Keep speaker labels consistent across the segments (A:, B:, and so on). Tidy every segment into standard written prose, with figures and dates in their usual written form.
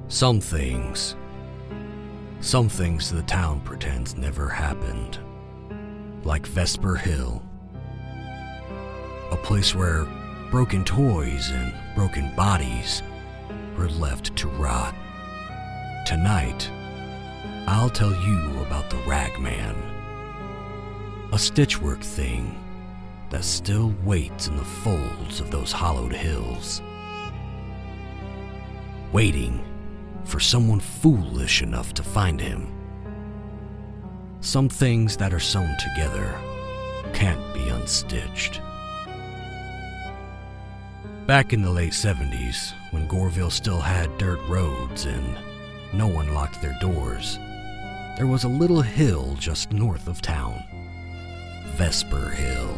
A: Some things the town pretends never happened. Like Vesper Hill. A place where broken toys and broken bodies were left to rot. Tonight, I'll tell you about the Ragman. A stitchwork thing that still waits in the folds of those hollowed hills. Waiting for someone foolish enough to find him. Some things that are sewn together can't be unstitched. Back in the late 70s, when Goreville still had dirt roads and no one locked their doors, there was a little hill just north of town. Vesper Hill.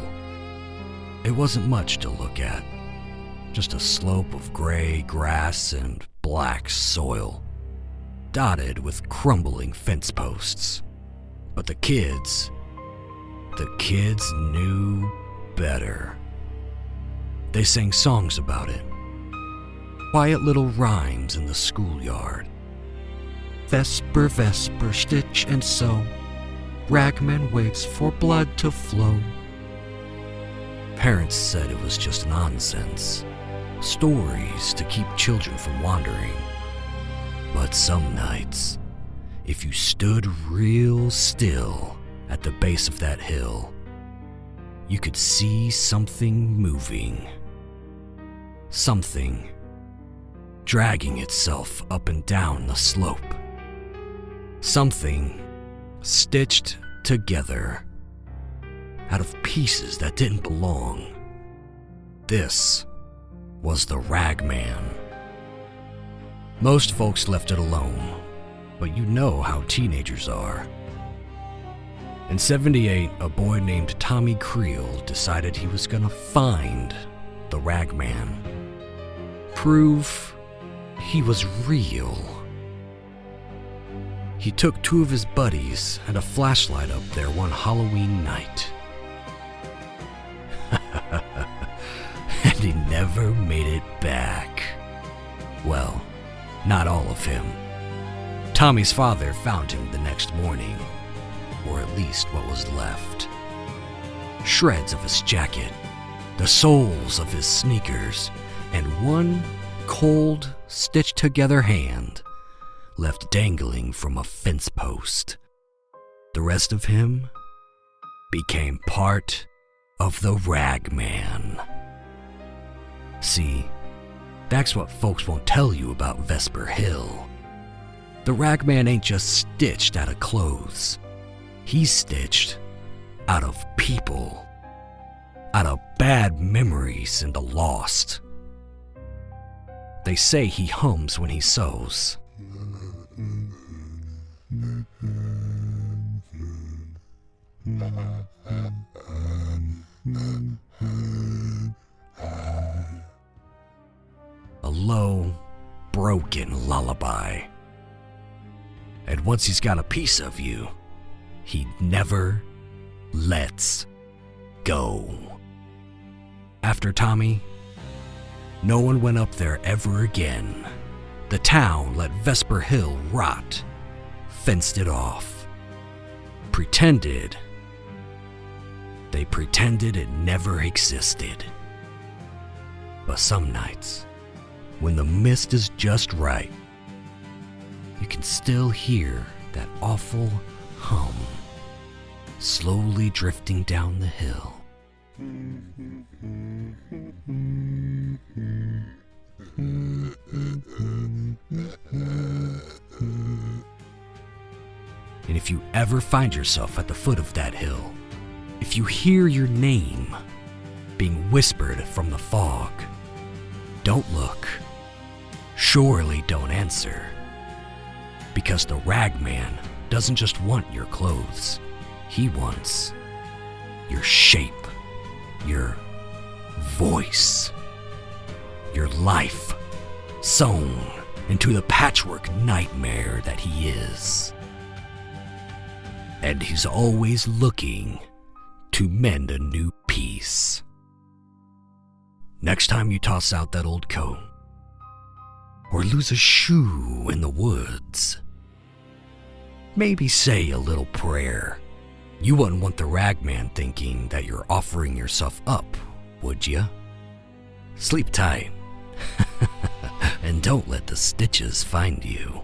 A: It wasn't much to look at. Just a slope of gray grass and black soil, dotted with crumbling fence posts. But the kids knew better. They sang songs about it. Quiet little rhymes in the schoolyard. Vesper, Vesper, stitch and sew. Ragman waits for blood to flow. Parents said it was just nonsense. Stories to keep children from wandering. But some nights, if you stood real still at the base of that hill, you could see something moving. Something dragging itself up and down the slope. Something stitched together out of pieces that didn't belong. This was the Ragman. Most folks left it alone, but you know how teenagers are. In '78, a boy named Tommy Creel decided he was gonna find the Ragman. Prove he was real. He took two of his buddies and a flashlight up there one Halloween night. And he never made it back. Well, not all of him. Tommy's father found him the next morning, or at least what was left. Shreds of his jacket, the soles of his sneakers, and one cold, stitched-together hand left dangling from a fence post. The rest of him became part of the Ragman. See, that's what folks won't tell you about Vesper Hill. The Ragman ain't just stitched out of clothes. He's stitched out of people. Out of bad memories and the lost. They say he hums when he sews. A low, broken lullaby. And once he's got a piece of you, he never lets go. After Tommy, no one went up there ever again. The town let Vesper Hill rot, fenced it off, They pretended it never existed. But some nights, when the mist is just right, you can still hear that awful hum slowly drifting down the hill. And if you ever find yourself at the foot of that hill, if you hear your name being whispered from the fog, don't look. Surely don't answer. Because the Ragman doesn't just want your clothes. He wants your shape, your voice, your life sewn into the patchwork nightmare that he is. And he's always looking to mend a new piece. next time you toss out that old coat, or lose a shoe in the woods, maybe say a little prayer. You wouldn't want the Ragman thinking that you're offering yourself up, would ya? Sleep tight, and don't let the stitches find you.